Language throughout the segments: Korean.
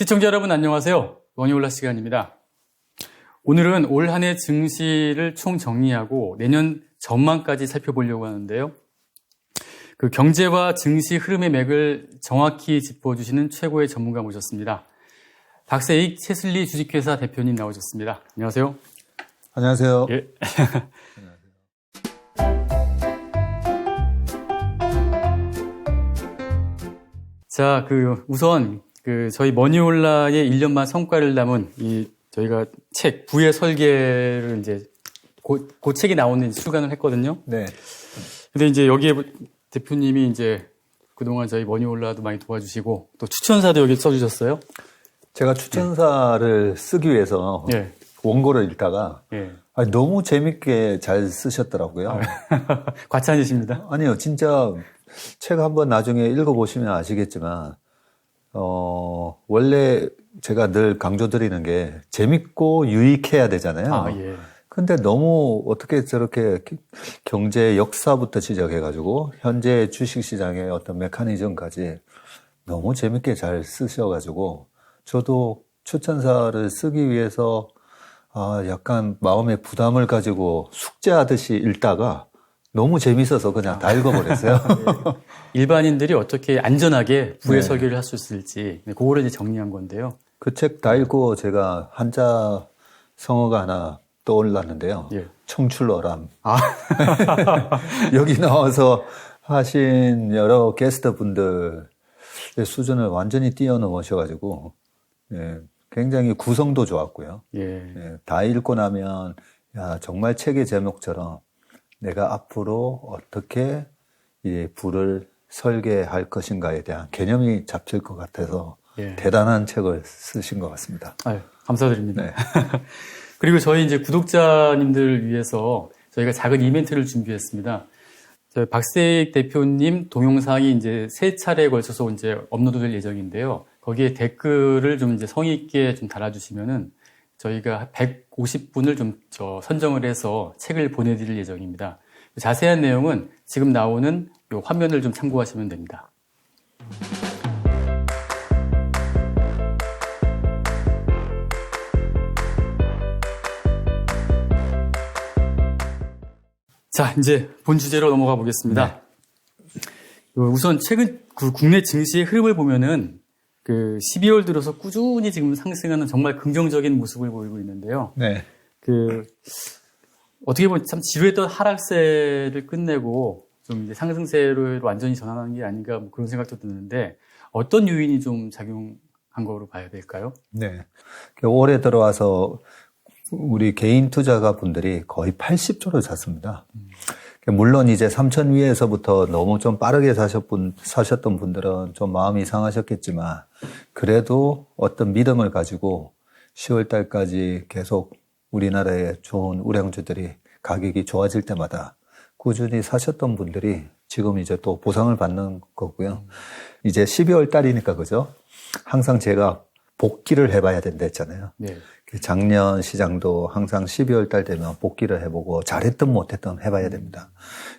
시청자 여러분 안녕하세요. 원이올라 시간입니다. 오늘은 올 한 해 증시를 총 정리하고 내년 전망까지 살펴보려고 하는데요. 그 경제와 증시 흐름의 맥을 정확히 짚어주시는 최고의 전문가 모셨습니다. 박세익 채슬리 주식회사 대표님 나오셨습니다. 안녕하세요. 안녕하세요. 예. 자, 우선 저희 머니올라의 1년만 성과를 담은 저희가 책 부의 설계를 이제 그 책이 나오는 출간을 했거든요. 네. 근데 이제 여기에 대표님이 이제 그동안 저희 머니올라도 많이 도와주시고 또 추천사도 여기 써주셨어요. 제가 추천사를 쓰기 위해서 예. 원고를 읽다가 예. 너무 재밌게 잘 쓰셨더라고요. 과찬이십니다. 아니요, 진짜 책 한번 나중에 읽어보시면 아시겠지만 원래 제가 늘 강조드리는 게 재밌고 유익해야 되잖아요. 아, 예. 근데 너무 어떻게 저렇게 경제 역사부터 시작해가지고 현재 주식시장의 어떤 메커니즘까지 너무 재밌게 잘 쓰셔가지고 저도 추천사를 쓰기 위해서 약간 마음의 부담을 가지고 숙제하듯이 읽다가 너무 재밌어서 그냥 다 읽어버렸어요. 네. 일반인들이 어떻게 안전하게 부의 네. 설계를 할 수 있을지 그거를 이제 정리한 건데요. 그 책 다 읽고 제가 한자 성어가 하나 떠올랐는데요. 예. 청출어람. 여기 나와서 하신 여러 게스트 분들의 수준을 완전히 뛰어넘으셔가지고 예, 굉장히 구성도 좋았고요. 예. 예, 다 읽고 나면 정말 책의 제목처럼 내가 앞으로 어떻게 이 부를 설계할 것인가에 대한 개념이 잡힐 것 같아서 예. 대단한 책을 쓰신 것 같습니다. 아유, 감사드립니다. 네. 그리고 저희 이제 구독자님들을 위해서 저희가 작은 이벤트를 준비했습니다. 저희 박세익 대표님 동영상이 이제 3차례에 걸쳐서 이제 업로드될 예정인데요. 거기에 댓글을 좀 이제 성의 있게 좀 달아주시면은 저희가 150분을 좀 선정을 해서 책을 보내드릴 예정입니다. 자세한 내용은 지금 나오는 이 화면을 좀 참고하시면 됩니다. 자, 이제 본 주제로 넘어가 보겠습니다. 네. 우선 최근 국내 증시의 흐름을 보면은 12월 들어서 꾸준히 지금 상승하는 정말 긍정적인 모습을 보이고 있는데요. 네. 어떻게 보면 참 지루했던 하락세를 끝내고 좀 이제 상승세로 완전히 전환하는 게 아닌가 그런 생각도 드는데 어떤 요인이 좀 작용한 거로 봐야 될까요? 네. 올해 들어와서 우리 개인 투자가 분들이 거의 80조를 샀습니다. 물론 이제 3천 위에서부터 너무 좀 빠르게 사셨던 분들은 좀 마음이 상하셨겠지만 그래도 어떤 믿음을 가지고 10월 달까지 계속 우리나라의 좋은 우량주들이 가격이 좋아질 때마다 꾸준히 사셨던 분들이 지금 이제 또 보상을 받는 거고요. 이제 12월 달이니까 그죠? 항상 제가 복귀를 해봐야 된다 했잖아요. 네. 작년 시장도 항상 12월 달 되면 복귀를 해보고 잘했든 못했든 해봐야 됩니다.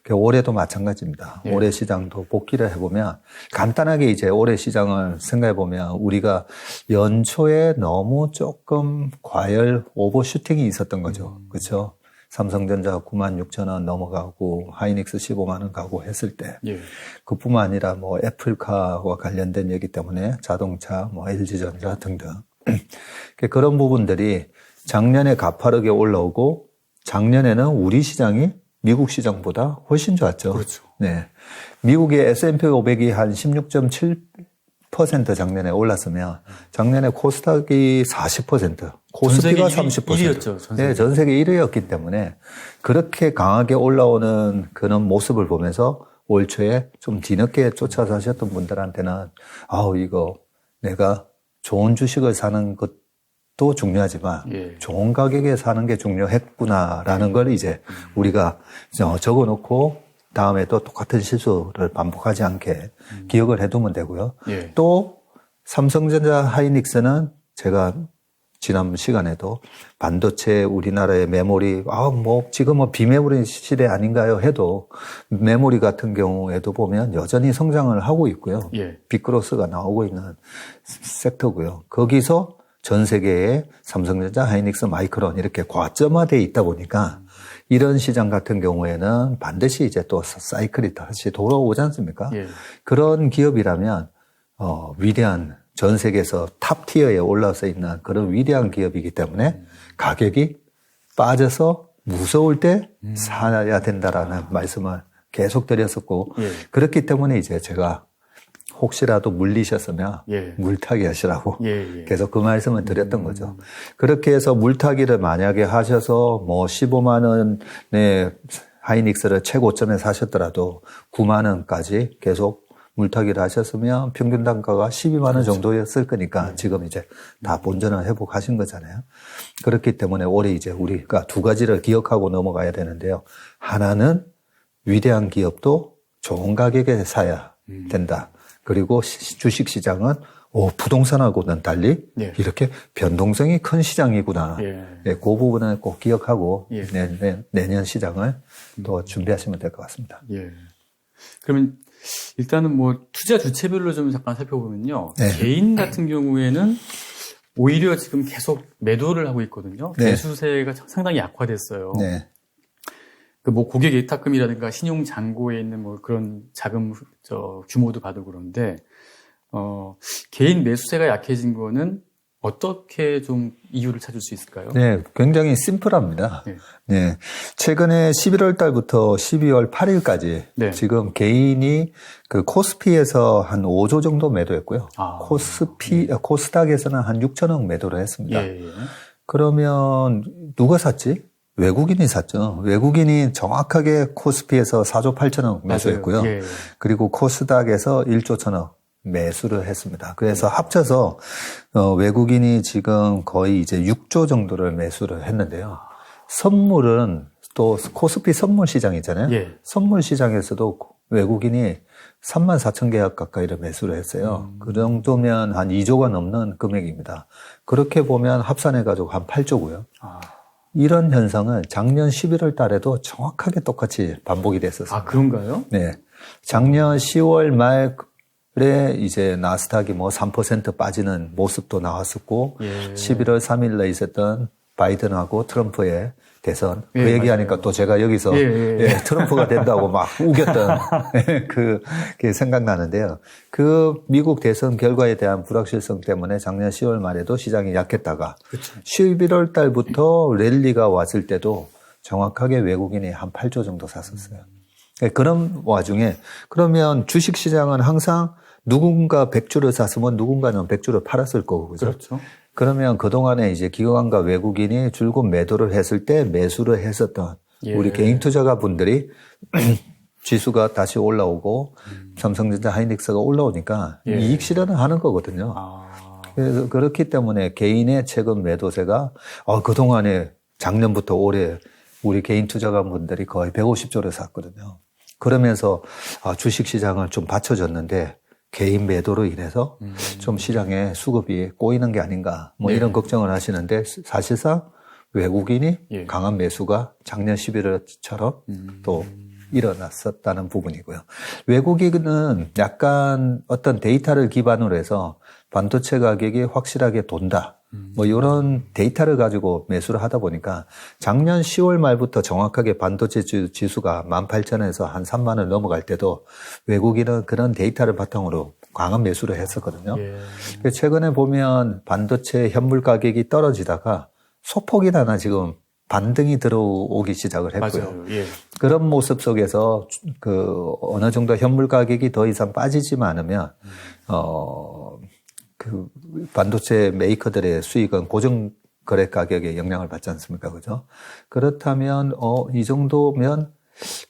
올해도 마찬가지입니다. 네. 올해 시장도 복귀를 해보면 간단하게 이제 올해 시장을 생각해보면 우리가 연초에 너무 조금 과열 오버슈팅이 있었던 거죠. 그렇죠? 삼성전자 96,000원 넘어가고 하이닉스 15만 원 가고 했을 때 예. 그뿐만 아니라 뭐 애플카와 관련된 얘기 때문에 자동차, 뭐 LG전자 등등 그런 부분들이 작년에 가파르게 올라오고 작년에는 우리 시장이 미국 시장보다 훨씬 좋았죠. 그렇죠. 네. 미국의 S&P 500이 한 16.7% 작년에 올랐으면 작년에 코스닥이 40%, 코스피가 30%. 1위였죠. 네, 전 세계 1위였기 때문에 그렇게 강하게 올라오는 그런 모습을 보면서 올 초에 좀 뒤늦게 쫓아서 하셨던 분들한테는 이거 내가 좋은 주식을 사는 것도 중요하지만 예. 좋은 가격에 사는 게 중요했구나라는 걸 이제 우리가 적어놓고 다음에 또 똑같은 실수를 반복하지 않게 기억을 해두면 되고요. 예. 또 삼성전자 하이닉스는 제가 지난 시간에도 반도체 우리나라의 메모리, 지금은 비메모리 시대 아닌가요? 해도 메모리 같은 경우에도 보면 여전히 성장을 하고 있고요. 예. 빅그로스가 나오고 있는 섹터고요. 거기서 전 세계에 삼성전자, 하이닉스, 마이크론 이렇게 과점화되어 있다 보니까 이런 시장 같은 경우에는 반드시 이제 또 사이클이 다시 돌아오지 않습니까? 예. 그런 기업이라면 위대한 전 세계에서 탑 티어에 올라서 있는 그런 위대한 기업이기 때문에 가격이 빠져서 무서울 때 사야 된다라는 말씀을 계속 드렸었고 예. 그렇기 때문에 이제 제가 혹시라도 물리셨으면 예. 물타기 하시라고 예. 계속 그 말씀을 드렸던 거죠. 그렇게 해서 물타기를 만약에 하셔서 뭐 15만 원의 하이닉스를 최고점에 사셨더라도 9만 원까지 계속 물타기를 하셨으면 평균 단가가 12만 원 정도였을 거니까 지금 이제 다 본전을 회복하신 거잖아요. 그렇기 때문에 올해 이제 우리가 두 가지를 기억하고 넘어가야 되는데요. 하나는 위대한 기업도 좋은 가격에 사야 된다. 그리고 주식시장은 부동산하고는 달리 예. 이렇게 변동성이 큰 시장이구나. 예. 그 부분을 꼭 기억하고 예. 내년 시장을 또 준비하시면 될 것 같습니다. 예. 그러면 일단은 뭐 투자 주체별로 좀 잠깐 살펴보면요. 네. 개인 같은 경우에는 오히려 지금 계속 매도를 하고 있거든요. 네. 매수세가 상당히 약화됐어요. 네. 그 뭐 고객 예탁금이라든가 신용 잔고에 있는 뭐 그런 자금 규모도 봐도 그런데 개인 매수세가 약해진 거는 어떻게 좀 이유를 찾을 수 있을까요? 네, 굉장히 심플합니다. 네. 네. 최근에 11월 달부터 12월 8일까지 네. 지금 개인이 그 코스피에서 한 5조 정도 매도했고요. 코스닥에서는 한 6천억 매도를 했습니다. 예. 그러면 누가 샀지? 외국인이 샀죠. 외국인이 정확하게 코스피에서 4조 8천억 매수했고요. 예. 그리고 코스닥에서 1조 1천억 매수를 했습니다. 그래서 합쳐서 외국인이 지금 거의 이제 6조 정도를 매수를 했는데요. 선물은 또 코스피 선물 시장 있잖아요. 예. 선물 시장에서도 외국인이 3만 4천 계약 가까이를 매수를 했어요. 그 정도면 한 2조가 넘는 금액입니다. 그렇게 보면 합산해가지고 한 8조고요. 이런 현상은 작년 11월 달에도 정확하게 똑같이 반복이 됐었습니다. 아, 그런가요? 네. 작년 10월 말에 이제 나스닥이 뭐 3% 빠지는 모습도 나왔었고, 예. 11월 3일에 있었던 바이든하고 트럼프의 대선. 그 예, 얘기하니까 맞아요. 또 제가 여기서 트럼프가 된다고 막 우겼던 그게 생각나는데요. 그 미국 대선 결과에 대한 불확실성 때문에 작년 10월 말에도 시장이 약했다가 그렇죠. 11월 달부터 랠리가 왔을 때도 정확하게 외국인이 한 8조 정도 샀었어요. 그런 와중에 그러면 주식시장은 항상 누군가 100주를 샀으면 누군가는 100주를 팔았을 거고, 그죠? 그렇죠. 그러면 그동안에 이제 기관과 외국인이 줄곧 매도를 했을 때 매수를 했었던 예. 우리 개인 투자가 분들이 지수가 다시 올라오고 삼성전자 하이닉스가 올라오니까 예. 이익 실현을 하는 거거든요. 그래서 그렇기 때문에 개인의 최근 매도세가 그동안에 작년부터 올해 우리 개인 투자가 분들이 거의 150조를 샀거든요. 그러면서 주식시장을 좀 받쳐줬는데 개인 매도로 인해서 좀 시장에 수급이 꼬이는 게 아닌가 뭐 네. 이런 걱정을 하시는데 사실상 외국인이 예. 강한 매수가 작년 11월처럼 또 일어났었다는 부분이고요. 외국인은 약간 어떤 데이터를 기반으로 해서 반도체 가격이 확실하게 돈다. 뭐 이런 데이터를 가지고 매수를 하다 보니까 작년 10월 말부터 정확하게 반도체 지수가 18,000에서 한 3만 원 넘어갈 때도 외국인은 그런 데이터를 바탕으로 강한 매수를 했었거든요. 예. 최근에 보면 반도체 현물 가격이 떨어지다가 소폭이 나나 지금 반등이 들어오기 시작을 했고요. 맞아요. 예. 그런 모습 속에서 어느 정도 현물 가격이 더 이상 빠지지만 않으면 반도체 메이커들의 수익은 고정 거래 가격에 영향을 받지 않습니까? 그죠? 그렇다면, 이 정도면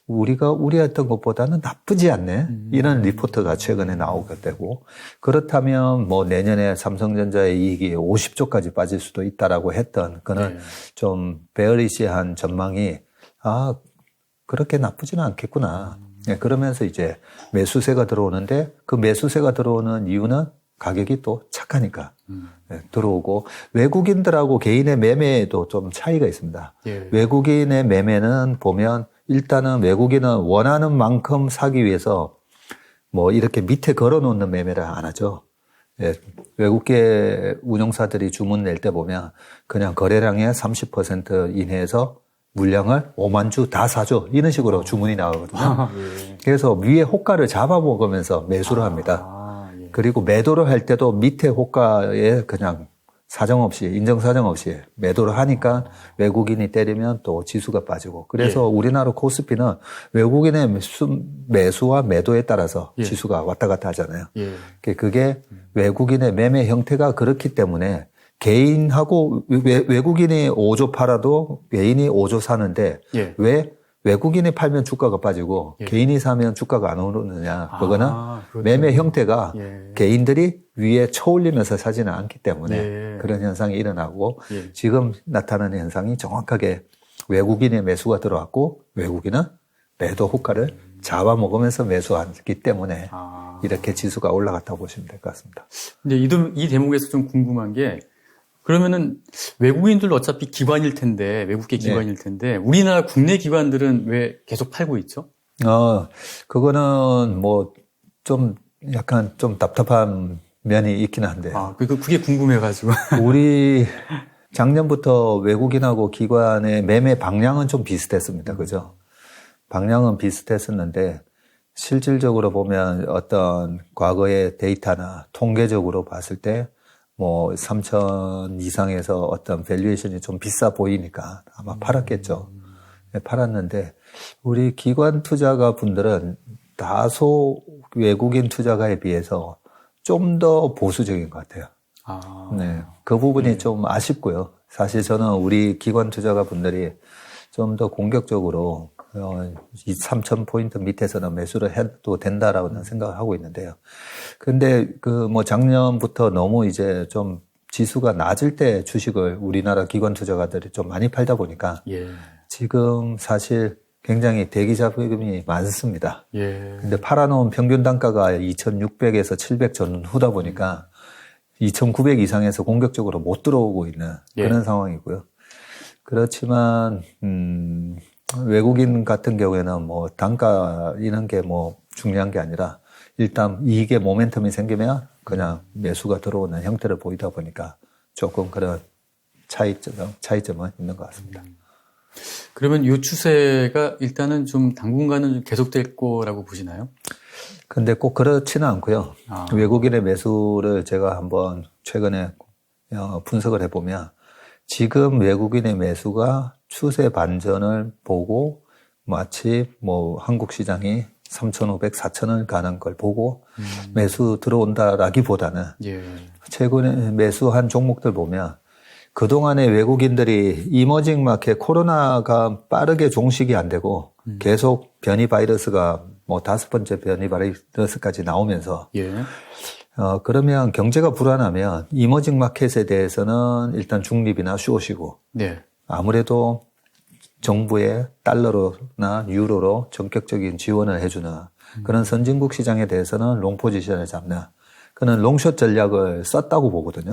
우리가 우려했던 것보다는 나쁘지 않네. 이런 리포트가 최근에 나오게 되고, 그렇다면 뭐 내년에 삼성전자의 이익이 50조까지 빠질 수도 있다라고 했던 그런 좀 베어리시한 전망이, 그렇게 나쁘지는 않겠구나. 그러면서 이제 매수세가 들어오는데 그 매수세가 들어오는 이유는 가격이 또 착하니까 들어오고 외국인들하고 개인의 매매에도 좀 차이가 있습니다. 예. 외국인의 매매는 보면 일단은 외국인은 원하는 만큼 사기 위해서 뭐 이렇게 밑에 걸어놓는 매매를 안 하죠. 예, 외국계 운용사들이 주문 낼 때 보면 그냥 거래량의 30% 이내에서 물량을 5만 주 다 사줘. 이런 식으로 주문이 나오거든요. 예. 그래서 위에 호가를 잡아먹으면서 매수를 합니다. 예. 그리고 매도를 할 때도 밑에 호가에 그냥 사정없이, 인정사정 없이 매도를 하니까 외국인이 때리면 또 지수가 빠지고. 그래서 우리나라 코스피는 외국인의 매수와 매도에 따라서 지수가 왔다 갔다 하잖아요. 그게 외국인의 매매 형태가 그렇기 때문에 개인하고 외국인이 5조 팔아도 개인이 5조 사는데 왜 외국인이 팔면 주가가 빠지고 개인이 사면 주가가 안 오르느냐. 그거는 매매 형태가 개인들이 위에 쳐올리면서 사지는 않기 때문에 그런 현상이 일어나고 지금 나타나는 현상이 정확하게 외국인의 매수가 들어왔고 외국인은 매도 호가를 잡아먹으면서 매수하기 때문에 이렇게 지수가 올라갔다고 보시면 될 것 같습니다. 근데 이 대목에서 좀 궁금한 게 그러면은 외국인들도 어차피 기관일 텐데 외국계 기관일 텐데 우리나라 국내 기관들은 왜 계속 팔고 있죠? 그거는 뭐 좀 약간 좀 답답한 면이 있긴 한데. 그게 궁금해가지고. 우리 작년부터 외국인하고 기관의 매매 방향은 좀 비슷했습니다. 그죠? 방향은 비슷했었는데 실질적으로 보면 어떤 과거의 데이터나 통계적으로 봤을 때 뭐 3천 이상에서 어떤 밸류에이션이 좀 비싸 보이니까 아마 팔았겠죠. 팔았는데 우리 기관 투자가 분들은 다소 외국인 투자가에 비해서 좀 더 보수적인 것 같아요. 네, 그 부분이 좀 아쉽고요. 사실 저는 우리 기관 투자가 분들이 좀 더 공격적으로 이 3,000포인트 밑에서는 매수를 해도 된다라고 생각을 하고 있는데요. 근데 뭐 작년부터 너무 이제 좀 지수가 낮을 때 주식을 우리나라 기관 투자가들이 좀 많이 팔다 보니까 지금 사실 굉장히 대기 자금이 많습니다. 근데 팔아놓은 평균 단가가 2,600에서 700 전후다 보니까 2,900 이상에서 공격적으로 못 들어오고 있는 그런 상황이고요. 그렇지만 외국인 같은 경우에는 뭐 단가 이런 게 뭐 중요한 게 아니라 일단 이익의 모멘텀이 생기면 그냥 매수가 들어오는 형태를 보이다 보니까 조금 그런 차이점은 있는 것 같습니다. 그러면 이 추세가 일단은 좀 당분간은 좀 계속될 거라고 보시나요? 근데 꼭 그렇지는 않고요. 외국인의 매수를 제가 한번 최근에 분석을 해보면 지금 외국인의 매수가 추세 반전을 보고 마치 뭐 한국 시장이 3,500, 4,000을 가는 걸 보고 매수 들어온다라기보다는 최근에 매수한 종목들 보면 그동안에 외국인들이 이머징 마켓 코로나가 빠르게 종식이 안 되고 계속 변이 바이러스가 뭐 5번째 변이 바이러스까지 나오면서 그러면 경제가 불안하면 이머징 마켓에 대해서는 일단 중립이나 숏이고 아무래도 정부의 달러로나 유로로 전격적인 지원을 해주는 그런 선진국 시장에 대해서는 롱 포지션을 잡는 그는 롱숏 전략을 썼다고 보거든요.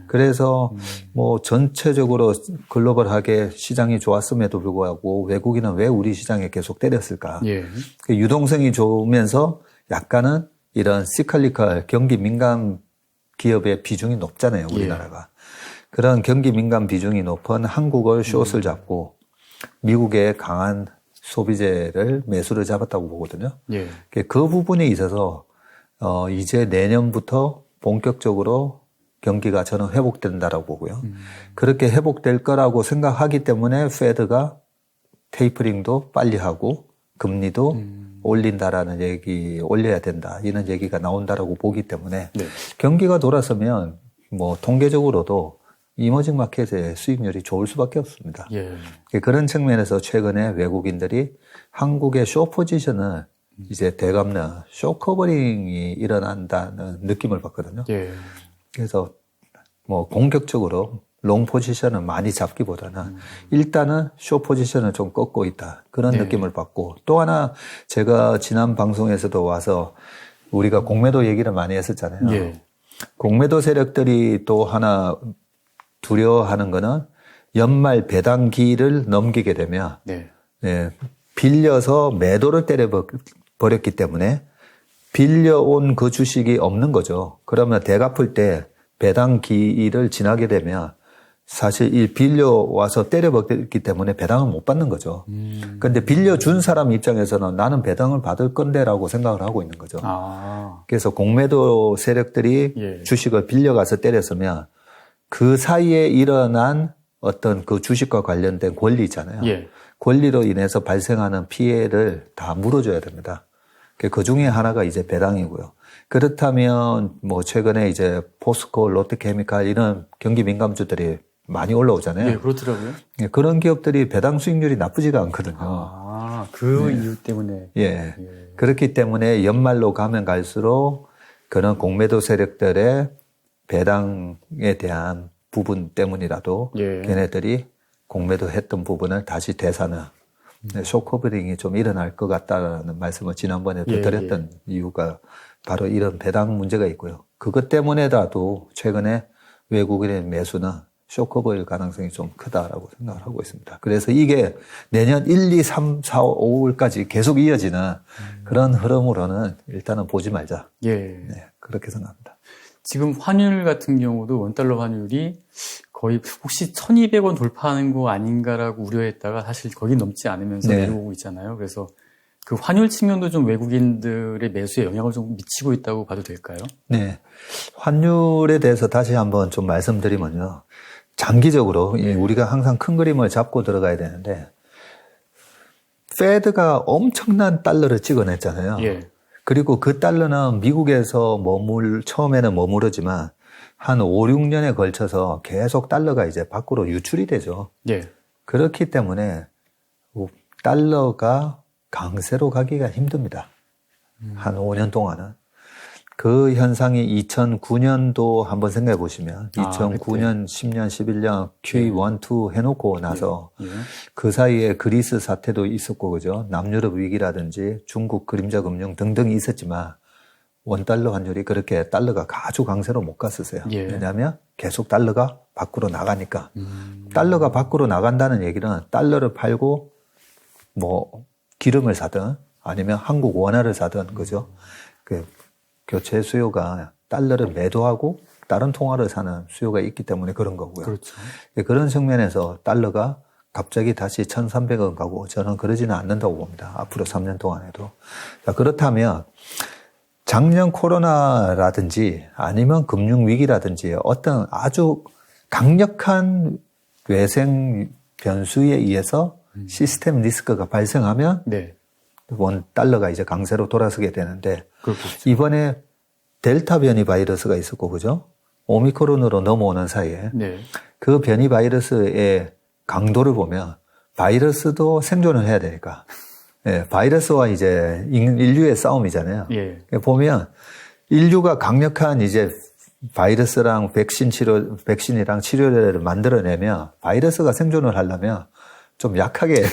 그래서 뭐 전체적으로 글로벌하게 시장이 좋았음에도 불구하고 외국인은 왜 우리 시장에 계속 때렸을까? 그 유동성이 좋으면서 약간은 이런 시칼리컬 경기 민감 기업의 비중이 높잖아요, 우리나라가. 그런 경기 민감 비중이 높은 한국을 숏을 잡고 미국의 강한 소비재를 매수를 잡았다고 보거든요. 그 부분에 있어서 이제 내년부터 본격적으로 경기가 저는 회복된다라고 보고요. 그렇게 회복될 거라고 생각하기 때문에 페드가 테이퍼링도 빨리 하고 금리도 올린다라는 올려야 된다. 이런 얘기가 나온다라고 보기 때문에 경기가 돌아서면 뭐 통계적으로도 이머징 마켓의 수익률이 좋을 수밖에 없습니다. 그런 측면에서 최근에 외국인들이 한국의 숏 포지션을 이제 대감는 숏 커버링이 일어난다는 느낌을 받거든요. 그래서 뭐 공격적으로 롱 포지션을 많이 잡기보다는 일단은 숏 포지션을 좀 꺾고 있다. 그런 느낌을 받고 또 하나 제가 지난 방송에서도 와서 우리가 공매도 얘기를 많이 했었잖아요. 공매도 세력들이 또 하나 두려워하는 거는 연말 배당기를 넘기게 되면 네. 예, 빌려서 매도를 때려버렸기 때문에 빌려온 그 주식이 없는 거죠. 그러면 되갚을 때 배당기를 지나게 되면 사실 이 빌려와서 때려버렸기 때문에 배당을 못 받는 거죠. 그런데 빌려준 사람 입장에서는 나는 배당을 받을 건데라고 생각을 하고 있는 거죠. 그래서 공매도 세력들이 예. 주식을 빌려가서 때렸으면 그 사이에 일어난 어떤 그 주식과 관련된 권리 있잖아요. 예. 권리로 인해서 발생하는 피해를 다 물어줘야 됩니다. 그 중에 하나가 이제 배당이고요. 그렇다면 뭐 최근에 이제 포스코, 롯데케미칼 이런 경기 민감주들이 많이 올라오잖아요. 예, 그렇더라고요. 예, 그런 기업들이 배당 수익률이 나쁘지가 않거든요. 그 이유 때문에. 예. 그렇기 때문에 연말로 가면 갈수록 그런 공매도 세력들의 배당에 대한 부분 때문이라도 예. 걔네들이 공매도 했던 부분을 다시 되사는 쇼커버링이 좀 일어날 것 같다는 말씀을 지난번에도 예, 드렸던 이유가 바로 이런 배당 문제가 있고요. 그것 때문에라도 최근에 외국인의 매수는 쇼커버릴 가능성이 좀 크다라고 생각을 하고 있습니다. 그래서 이게 내년 1, 2, 3, 4, 5월까지 계속 이어지는 그런 흐름으로는 일단은 보지 말자. 예. 네, 그렇게 생각합니다. 지금 환율 같은 경우도 원달러 환율이 거의 혹시 1,200원 돌파하는 거 아닌가라고 우려했다가 사실 거기 넘지 않으면서 네. 내려오고 있잖아요. 그래서 그 환율 측면도 좀 외국인들의 매수에 영향을 좀 미치고 있다고 봐도 될까요? 네. 환율에 대해서 다시 한번 좀 말씀드리면요. 장기적으로 우리가 항상 큰 그림을 잡고 들어가야 되는데 페드가 엄청난 달러를 찍어냈잖아요. 예. 그리고 그 달러는 미국에서 처음에는 머무르지만 한 5, 6년에 걸쳐서 계속 달러가 이제 밖으로 유출이 되죠. 예. 그렇기 때문에 달러가 강세로 가기가 힘듭니다. 한 5년 동안은. 그 현상이 2009년도 한번 생각해 보시면 2009년, 10년, 11년 QE1, 2 해놓고 나서 예. 그 사이에 그리스 사태도 있었고 그죠? 남유럽 위기라든지 중국 그림자 금융 등등이 있었지만 원달러 환율이 그렇게 달러가 아주 강세로 못 갔었어요. 예. 왜냐하면 계속 달러가 밖으로 나가니까. 달러가 밖으로 나간다는 얘기는 달러를 팔고 뭐 기름을 사든 아니면 한국 원화를 사든 그죠? 그 교체 수요가 달러를 매도하고 다른 통화를 사는 수요가 있기 때문에 그런 거고요. 그렇죠. 그런 측면에서 달러가 갑자기 다시 1,300원 가고 저는 그러지는 않는다고 봅니다. 앞으로 3년 동안에도. 자, 그렇다면 작년 코로나라든지 아니면 금융위기라든지 어떤 아주 강력한 외생 변수에 의해서 시스템 리스크가 발생하면 네. 원 달러가 이제 강세로 돌아서게 되는데 그렇겠죠. 이번에 델타 변이 바이러스가 있었고 그죠? 오미크론으로 넘어오는 사이에 네. 그 변이 바이러스의 강도를 보면 바이러스도 생존을 해야 되니까 바이러스와 이제 인류의 싸움이잖아요. 예. 보면 인류가 강력한 이제 바이러스랑 백신이랑 치료제를 만들어내면 바이러스가 생존을 하려면 좀 약하게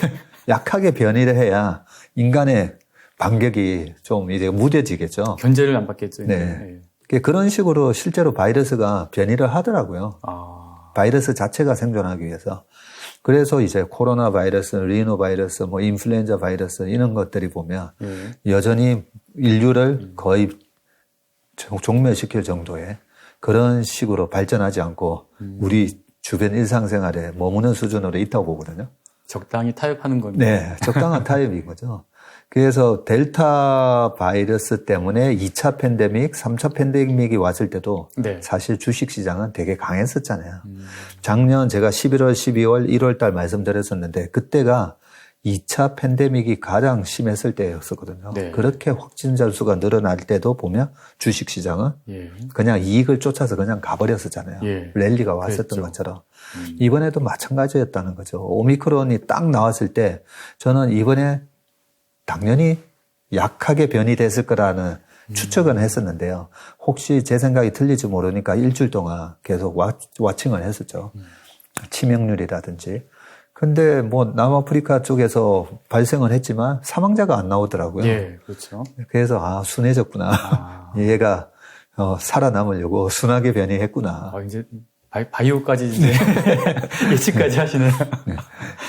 변이를 해야 인간의 반격이 좀 이제 무뎌지겠죠. 견제를 안 받겠죠. 네. 그런 식으로 실제로 바이러스가 변이를 하더라고요. 바이러스 자체가 생존하기 위해서. 그래서 이제 코로나 바이러스, 리노 바이러스, 뭐 인플루엔자 바이러스 이런 것들이 보면 여전히 인류를 거의 종멸시킬 정도의 그런 식으로 발전하지 않고 우리 주변 일상생활에 머무는 수준으로 있다고 보거든요. 적당히 타협하는 겁니다. 네, 적당한 타협인 거죠. 그래서 델타 바이러스 때문에 2차 팬데믹, 3차 팬데믹이 왔을 때도 네. 사실 주식시장은 되게 강했었잖아요. 작년 제가 11월, 12월, 1월 달 말씀드렸었는데 그때가 2차 팬데믹이 가장 심했을 때였었거든요. 네. 그렇게 확진자 수가 늘어날 때도 보면 주식시장은 그냥 이익을 쫓아서 그냥 가버렸었잖아요. 랠리가 왔었던 그랬죠. 것처럼. 이번에도 마찬가지였다는 거죠. 오미크론이 딱 나왔을 때 저는 이번에 당연히 약하게 변이됐을 거라는 추측은 했었는데요. 혹시 제 생각이 틀릴지 모르니까 일주일 동안 계속 와칭을 했었죠. 치명률이라든지. 근데 뭐 남아프리카 쪽에서 발생을 했지만 사망자가 안 나오더라고요. 예, 그렇죠. 그래서 순해졌구나. 얘가 살아남으려고 순하게 변이했구나. 이제 바이오까지 이제 예측까지 하시네요.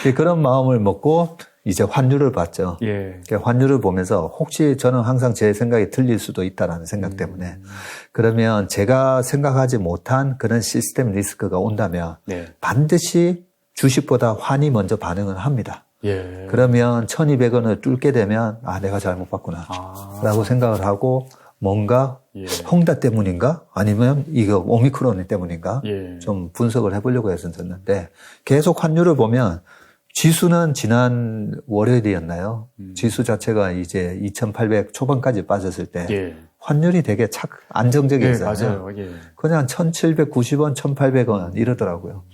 네. 그런 마음을 먹고 이제 환율을 봤죠. 예. 환율을 보면서 혹시 저는 항상 제 생각이 틀릴 수도 있다라는 생각 때문에 그러면 제가 생각하지 못한 그런 시스템 리스크가 온다면 네. 반드시 주식보다 환이 먼저 반응을 합니다. 예. 그러면 1200원을 뚫게 되면 내가 잘못 봤구나 라고 생각을 하고 뭔가 예. 홍다 때문인가 아니면 이거 오미크론 때문인가 예. 좀 분석을 해보려고 했었는데 계속 환율을 보면 지수는 지난 월요일이었나요? 지수 자체가 이제 2800 초반까지 빠졌을 때 예. 환율이 되게 안정적이었잖아요. 맞아요. 예. 그냥 1790원, 1800원 이러더라고요.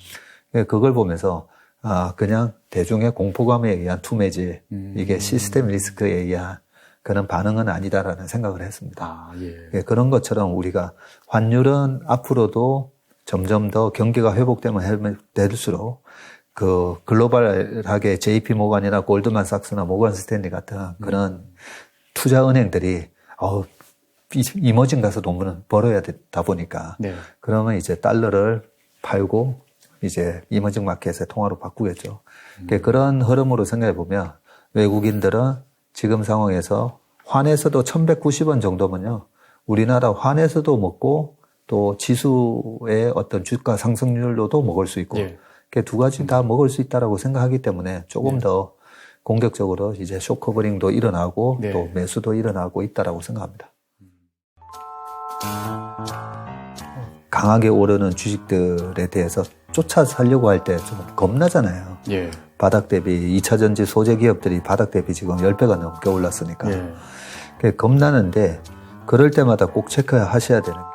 그걸 보면서 그냥 대중의 공포감에 의한 투매질, 이게 시스템 리스크에 의한 그런 반응은 아니다라는 생각을 했습니다. 예. 그런 것처럼 우리가 환율은 앞으로도 점점 더 경기가 회복되면 될수록 그 글로벌하게 JP 모간이나 골드만삭스나 모건 스탠리 같은 그런 투자 은행들이 이머징 가서 돈을 벌어야 되다 보니까 네. 그러면 이제 달러를 팔고 이제 이머징 마켓에 통화로 바꾸겠죠. 그런 흐름으로 생각해 보면 외국인들은 지금 상황에서 환에서도 1190원 정도면요. 우리나라 환에서도 먹고 또 지수의 어떤 주가 상승률로도 먹을 수 있고 예. 두 가지 다 먹을 수 있다라고 생각하기 때문에 조금 더 공격적으로 이제 쇼커버링도 일어나고 네. 또 매수도 일어나고 있다라고 생각합니다. 강하게 오르는 주식들에 대해서 쫓아 살려고 할 때 좀 겁나잖아요. 예. 바닥 대비 2차전지 소재 기업들이 바닥 대비 지금 10배가 넘게 올랐으니까. 예. 겁나는데 그럴 때마다 꼭 체크하셔야 되는 게